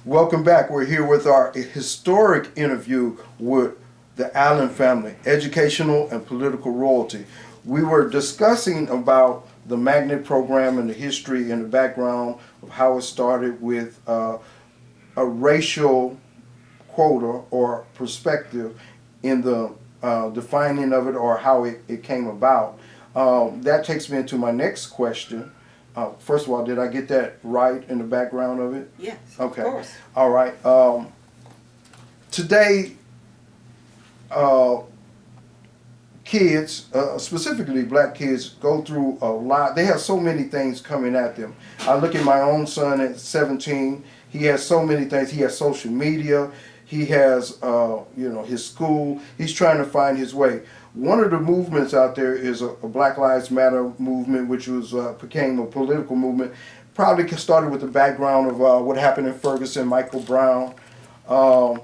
Welcome back. We're here with our historic interview with the Allen family, educational and political royalty. We were discussing about the magnet program and the history and the background of how it started with a racial quota or perspective in the defining of it or how it came about. That takes me into my next question. First of all, did I get that right in the background of it? Yes, Okay. of course. All right. Today, uh, kids, specifically black kids, go through a lot. They have so many things coming at them. I look at my own son at 17. He has so many things. He has social media. He has, his school. He's trying to find his way. One of the movements out there is a Black Lives Matter movement, which was became a political movement. Probably started with the background of what happened in Ferguson, Michael Brown. Um,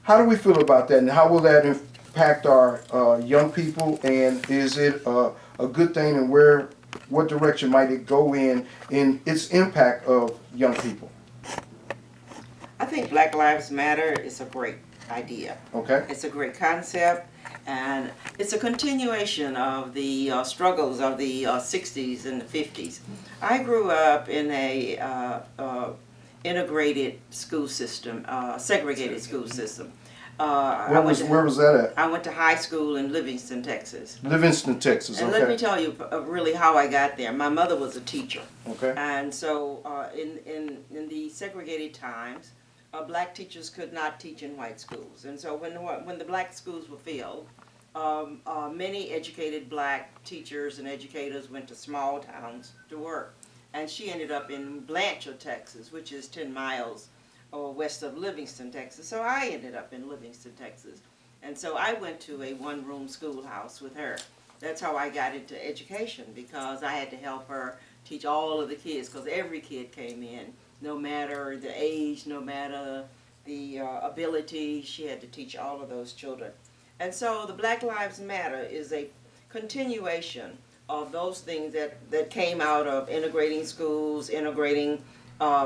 how do we feel about that, and how will that impact our young people? And is it a good thing, and what direction might it go in its impact of young people? I think Black Lives Matter is a great idea. Okay. It's a great concept, and it's a continuation of the struggles of the 60s and the 50s. I grew up in a integrated school system, segregated school system. Where was that at? I went to high school in Livingston, Texas. Livingston, Texas. And Okay. let me tell you really how I got there. My mother was a teacher. Okay. And so in the segregated times, black teachers could not teach in white schools. And so when the black schools were filled, many educated black teachers and educators went to small towns to work. And she ended up in Blanchard, Texas, which is 10 miles west of Livingston, Texas. So I ended up in Livingston, Texas. And so I went to a one-room schoolhouse with her. That's how I got into education, because I had to help her teach all of the kids, because every kid came in, no matter the age, no matter the ability. She had to teach all of those children. And so the Black Lives Matter is a continuation of those things that came out of integrating schools, integrating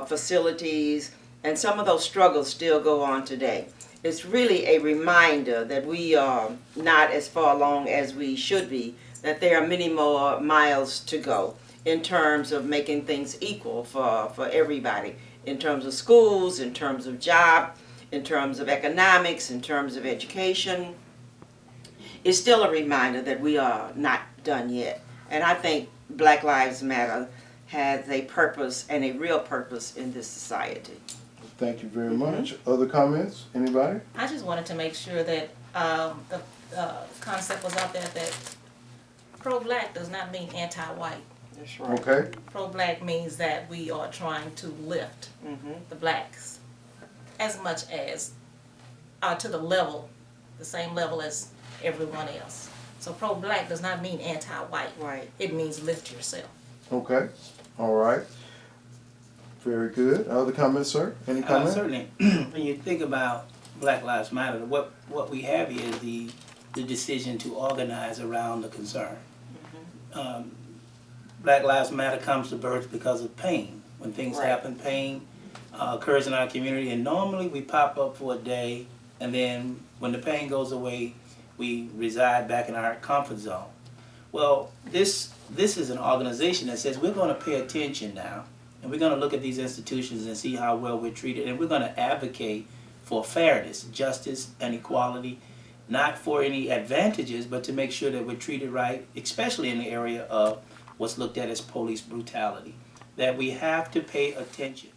facilities, and some of those struggles still go on today. It's really a reminder that we are not as far along as we should be, that there are many more miles to go in terms of making things equal for everybody, in terms of schools, in terms of job, in terms of economics, in terms of education. It's still a reminder that we are not done yet. And I think Black Lives Matter has a purpose, and a real purpose, in this society. Thank you very much. Other comments? Anybody? I just wanted to make sure that the concept was out there that pro-black does not mean anti-white. That's right. Okay. Pro-black means that we are trying to lift the blacks as much as to the same level as everyone else. So pro-black does not mean anti-white. Right. It means lift yourself. Okay. All right. Very good. Other comments, sir? Any comments? Certainly. When you think about Black Lives Matter, what we have here is the decision to organize around the concern. Black Lives Matter comes to birth because of pain. When things Right. happen, pain occurs in our community, and normally we pop up for a day, and then when the pain goes away, we reside back in our comfort zone. Well, this is an organization that says we're going to pay attention now, and we're going to look at these institutions and see how well we're treated, and we're going to advocate for fairness, justice, and equality, not for any advantages, but to make sure that we're treated right, especially in the area of what's looked at as police brutality, that we have to pay attention.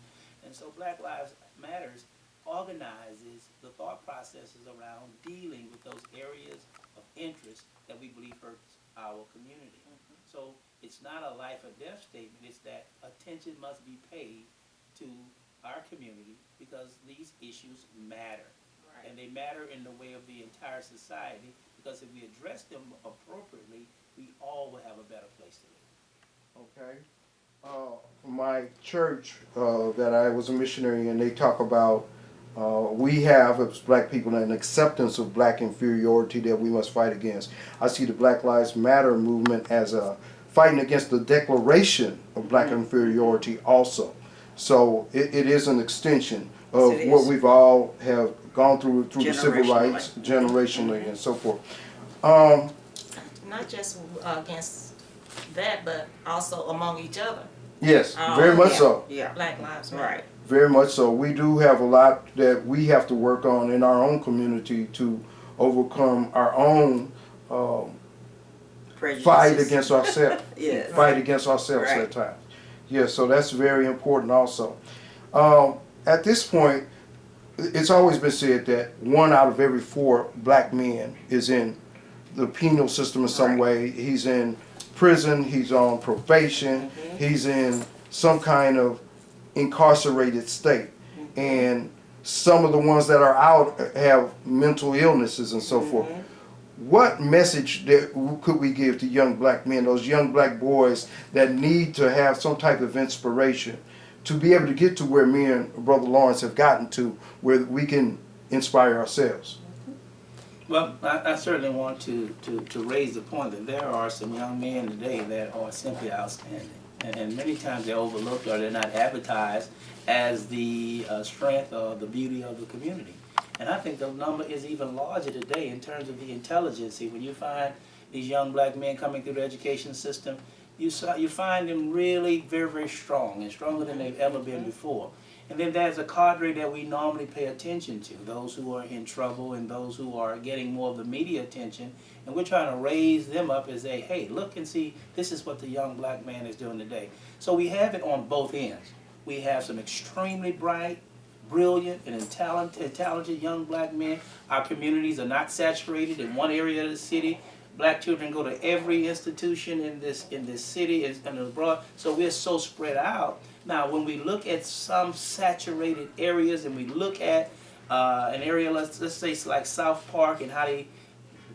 And so Black Lives Matters organizes the thought processes around dealing with those areas of interest that we believe hurts our community. So it's not a life or death statement, it's that attention must be paid to our community because these issues matter. Right. And they matter in the way of the entire society, because if we address them appropriately, we all will have a better place to live. Okay. My church that I was a missionary in, they talk about we have as black people an acceptance of black inferiority that we must fight against. I see the Black Lives Matter movement as a fighting against the declaration of black inferiority also. So it is an extension of It what is. we've all have gone through the civil Generationally. rights, generationally and so forth. Not just against that, but also among each other. Yes, Oh, very much Yeah, so. Yeah, Black Lives Matter. right. Very much so. We do have a lot that we have to work on in our own community to overcome our own Prejudices. fight against ourselves. Yes. Fight against ourselves Right. at times. Yeah, so that's very important also. At this point, it's always been said that 1 out of every 4 black men is in the penal system in some Right. way. He's in prison, he's on probation, he's in some kind of incarcerated state. And some of the ones that are out have mental illnesses and so forth. What message could we give to young black men, those young black boys that need to have some type of inspiration to be able to get to where me and Brother Lawrence have gotten to, where we can inspire ourselves? Well, I certainly want to raise the point that there are some young men today that are simply outstanding. And many times they're overlooked or they're not advertised as the strength or the beauty of the community. And I think the number is even larger today in terms of the intelligence. When you find these young black men coming through the education system, you find them really very, very strong and stronger than they've ever been before. And then there's a cadre that we normally pay attention to, those who are in trouble and those who are getting more of the media attention. And we're trying to raise them up and say, hey, look and see, this is what the young black man is doing today. So we have it on both ends. We have some extremely bright, brilliant, and talented young black men. Our communities are not saturated in one area of the city. Black children go to every institution in this city and abroad, so we're so spread out. Now, when we look at some saturated areas and we look at an area, let's say like South Park and how they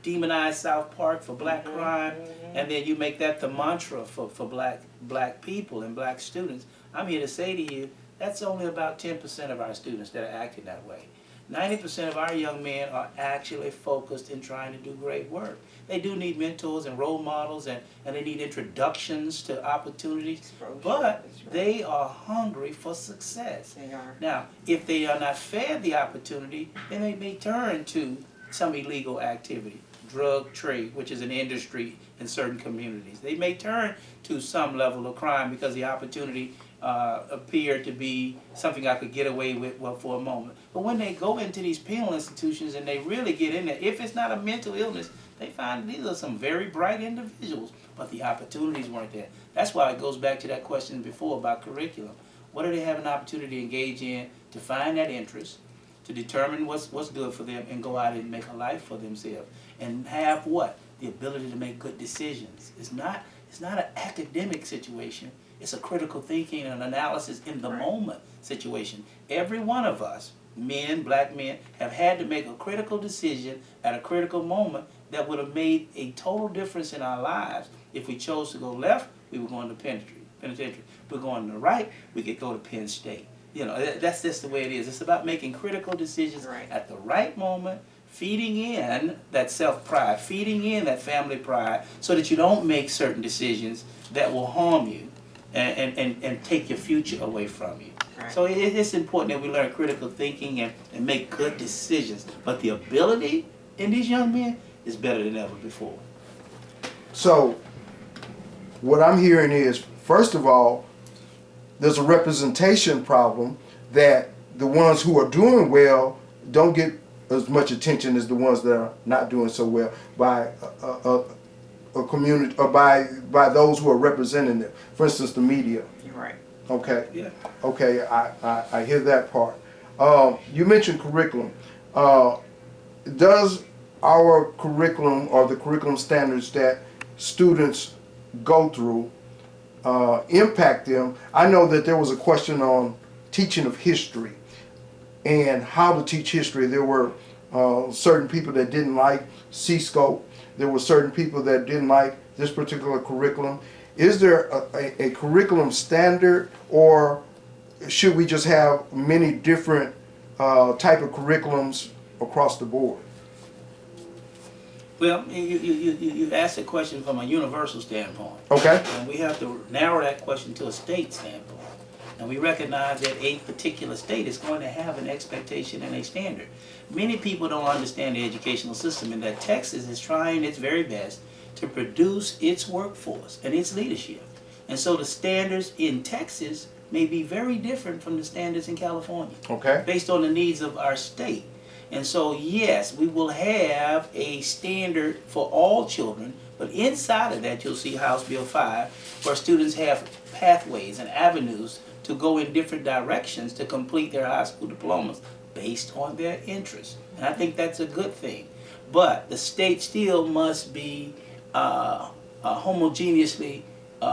demonize South Park for black crime, and then you make that the mantra for black people and black students, I'm here to say to you, that's only about 10% of our students that are acting that way. 90% of our young men are actually focused in trying to do great work. They do need mentors and role models, and they need introductions to opportunities, but they are hungry for success. They are. Now, if they are not fed the opportunity, then they may turn to some illegal activity, drug trade, which is an industry in certain communities. They may turn to some level of crime because the opportunity appeared to be something I could get away with for a moment. But when they go into these penal institutions and they really get in there, if it's not a mental illness, they find these are some very bright individuals, but the opportunities weren't there. That's why it goes back to that question before about curriculum. What do they have an opportunity to engage in to find that interest, to determine what's good for them, and go out and make a life for themselves, and have what? The ability to make good decisions. It's not an academic situation. It's a critical thinking and analysis in the moment situation. Every one of us, men, black men, have had to make a critical decision at a critical moment that would have made a total difference in our lives. If we chose to go left, we were going to penitentiary. If we're going to the right, we could go to Penn State. You know, that's just the way it is. It's about making critical decisions at the right moment, feeding in that self-pride, feeding in that family pride, so that you don't make certain decisions that will harm you and take your future away from you. Right. So it's important that we learn critical thinking and make good decisions. But the ability in these young men is better than ever before. So, what I'm hearing is, first of all, there's a representation problem that the ones who are doing well don't get as much attention as the ones that are not doing so well by a community or by those who are representing them. For instance, the media. You're right. Okay. Yeah. Okay, I hear that part. You mentioned curriculum. Does our curriculum or the curriculum standards that students go through impact them? I know that there was a question on teaching of history and how to teach history. There were certain people that didn't like C-scope. There were certain people that didn't like this particular curriculum. Is there a curriculum standard, or should we just have many different type of curriculums across the board? Well, you asked a question from a universal standpoint. Okay. And we have to narrow that question to a state standpoint. And we recognize that a particular state is going to have an expectation and a standard. Many people don't understand the educational system, and that Texas is trying its very best to produce its workforce and its leadership. And so the standards in Texas may be very different from the standards in California, Okay. based on the needs of our state. And so, yes, we will have a standard for all children, but inside of that, you'll see House Bill 5, where students have pathways and avenues to go in different directions to complete their high school diplomas based on their interests. And I think that's a good thing. But the state still must be homogeneously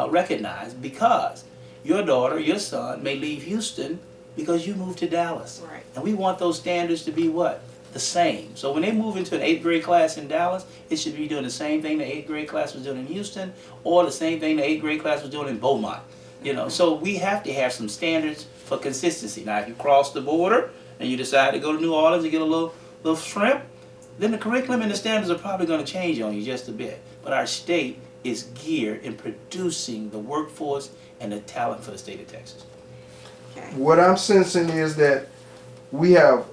recognized, because your daughter, your son may leave Houston because you moved to Dallas. Right. And we want those standards to be what? The same. So when they move into an 8th grade class in Dallas, it should be doing the same thing the 8th grade class was doing in Houston, or the same thing the 8th grade class was doing in Beaumont. You know, so we have to have some standards for consistency. Now, if you cross the border and you decide to go to New Orleans and get a little shrimp, then the curriculum and the standards are probably going to change on you just a bit. But our state is geared in producing the workforce and the talent for the state of Texas. Okay. What I'm sensing is that we have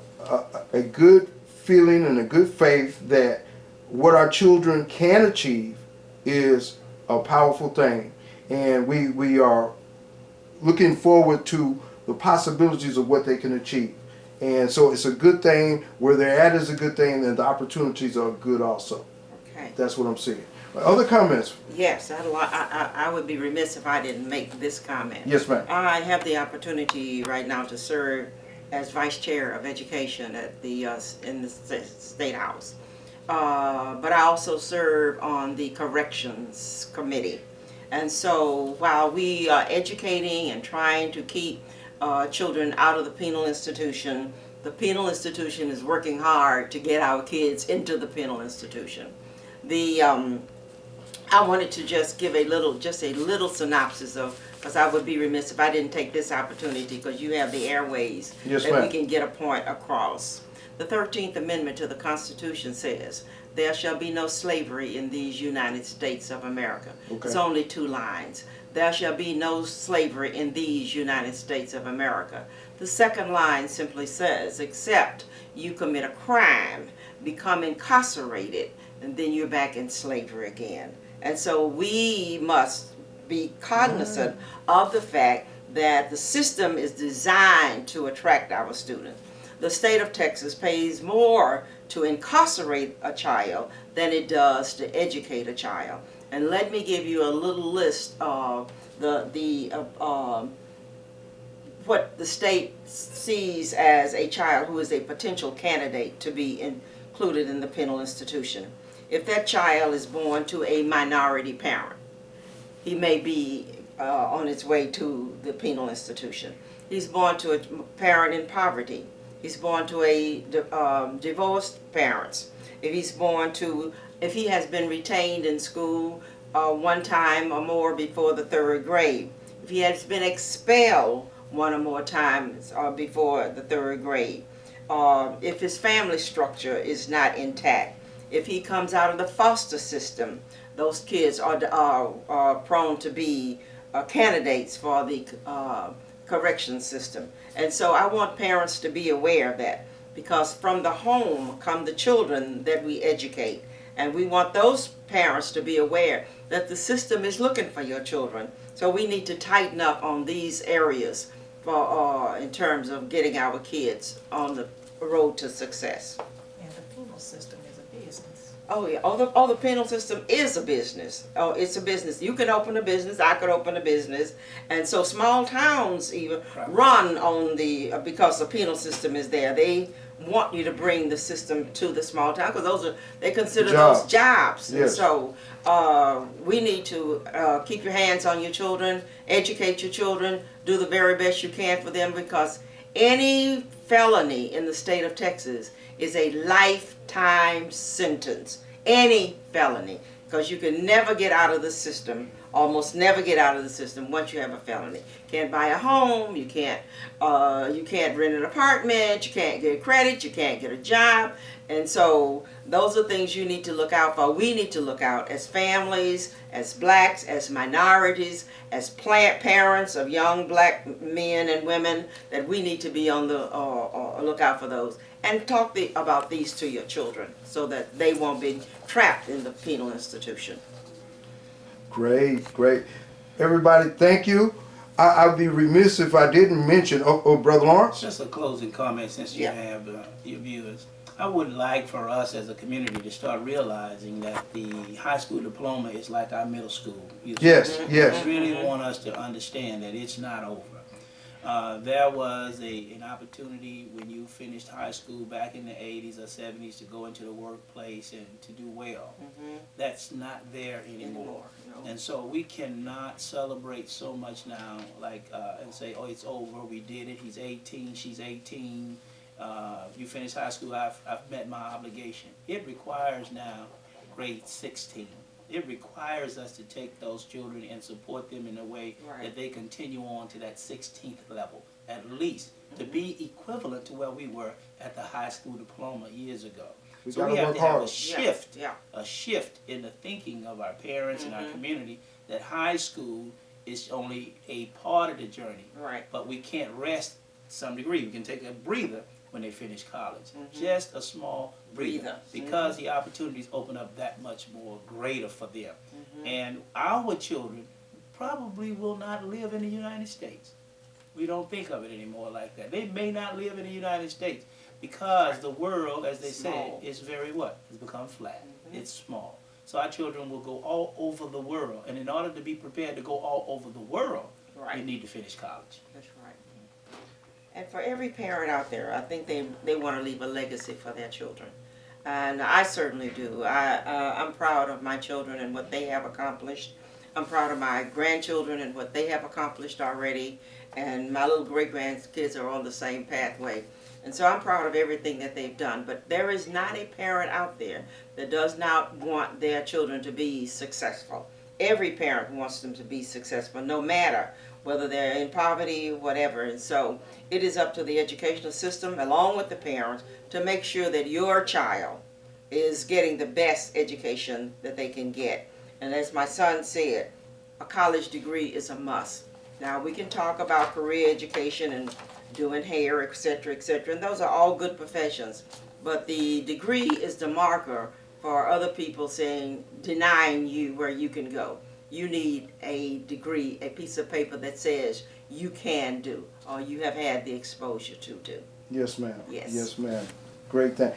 a good feeling and a good faith that what our children can achieve is a powerful thing. And we are looking forward to the possibilities of what they can achieve. And so it's a good thing. Where they're at is a good thing, and the opportunities are good also. Okay. That's what I'm seeing. Other comments? Yes, I would be remiss if I didn't make this comment. Yes, ma'am. I have the opportunity right now to serve as Vice Chair of Education at in the State House. But I also serve on the Corrections Committee. And so while we are educating and trying to keep children out of the penal institution is working hard to get our kids into the penal institution. I wanted to just give a little synopsis of, because I would be remiss if I didn't take this opportunity, because you have the airways, Yes, that ma'am. we can get a point across. The 13th Amendment to the Constitution says, "There shall be no slavery in these United States of America." Okay. It's only 2 lines. "There shall be no slavery in these United States of America." The second line simply says, "Except you commit a crime, become incarcerated, and then you're back in slavery again." And so we must be cognizant of the fact that the system is designed to attract our students. The state of Texas pays more to incarcerate a child than it does to educate a child. And let me give you a little list of what the state sees as a child who is a potential candidate to be included in the penal institution. If that child is born to a minority parent, he may be on his way to the penal institution. He's born to a parent in poverty. He's born to a divorced parents. If he has been retained in school 1 time or more before the 3rd grade. If he has been expelled 1 or more times before the 3rd grade. If his family structure is not intact. If he comes out of the foster system, those kids are prone to be candidates for the correction system. And so I want parents to be aware of that, because from the home come the children that we educate. And we want those parents to be aware that the system is looking for your children. So we need to tighten up on these areas for, in terms of getting our kids on the road to success. And the penal system is a business. Oh yeah, the penal system is a business. Oh, it's a business. You can open a business, I could open a business. And so small towns even run on because the penal system is there. They want you to bring the system to the small town, because they consider those jobs. Yes. And so we need to keep your hands on your children, educate your children, do the very best you can for them, because any felony in the state of Texas is a lifetime sentence. Any felony, because you can never get out of the system almost never get out of the system once you have a felony. Can't buy a home, you can't rent an apartment, you can't get credit, you can't get a job. And so those are things you need to look out for. We need to look out as families, as blacks, as minorities, as parents of young black men and women, that we need to be on the lookout for those. And talk about these to your children so that they won't be trapped in the penal institution. Great, great. Everybody, thank you. I'd be remiss if I didn't mention, Brother Lawrence? Just a closing comment since you Yeah. have your viewers. I would like for us as a community to start realizing that the high school diploma is like our middle school. Yes, yes. I really want us to understand that it's not over. There was an opportunity when you finished high school back in the 80s or 70s to go into the workplace and to do well. That's not there anymore. No. And so we cannot celebrate so much now, like, and say, oh, it's over, we did it, he's 18, she's 18, you finished high school, I've met my obligation. It requires now grade 16. It requires us to take those children and support them in a way that they continue on to that 16th level, at least, to be equivalent to where we were at the high school diploma years ago. So we have to have a shift, a shift in the thinking of our parents and our community, that high school is only a part of the journey. Right. But we can't rest to some degree. We can take a breather when they finish college. Just a small breather. Because the opportunities open up that much more greater for them. And our children probably will not live in the United States. We don't think of it anymore like that. They may not live in the United States because the world, as they say, is very what? It's become flat. It's small. So our children will go all over the world. And in order to be prepared to go all over the world, you need to finish college. That's right. And for every parent out there, I think they want to leave a legacy for their children. And I certainly do. I'm proud of my children and what they have accomplished. I'm proud of my grandchildren and what they have accomplished already. And my little great-grandkids are on the same pathway. And so I'm proud of everything that they've done. But there is not a parent out there that does not want their children to be successful. Every parent wants them to be successful, no matter whether they're in poverty or whatever. And so it is up to the educational system, along with the parents, to make sure that your child is getting the best education that they can get. And as my son said, a college degree is a must. Now, we can talk about career education and doing hair, etc., and those are all good professions. But the degree is the marker for other people denying you where you can go. You need a degree, a piece of paper that says you can do, or you have had the exposure to do. Yes, ma'am. Yes. Yes, ma'am. Great thing.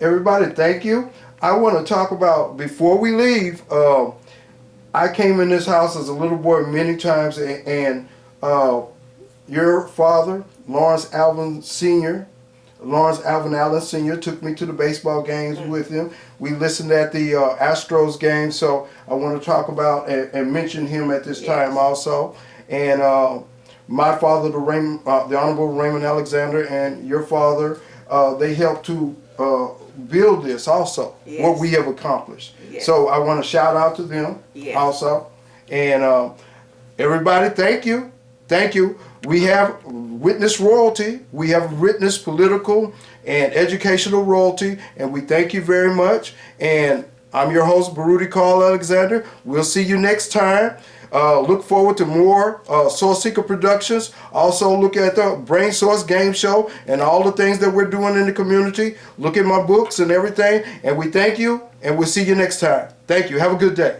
Everybody, thank you. I want to talk about, before we leave, I came in this house as a little boy many times, and your father, Lawrence Alvin Allen Sr. took me to the baseball games with him. We listened at the Astros game, so I want to talk about and mention him at this time also. And my father, the Honorable Raymond Alexander, and your father, they helped to build this also, what we have accomplished. So I want to shout out to them also. And everybody, thank you. Thank you. We have witnessed royalty. We have witnessed political and educational royalty, and we thank you very much. And I'm your host, Baruti Carl Alexander. We'll see you next time. Look forward to more Source Seeker Productions. Also look at the Brain Source Game Show and all the things that we're doing in the community. Look at my books and everything. And we thank you, and we'll see you next time. Thank you. Have a good day.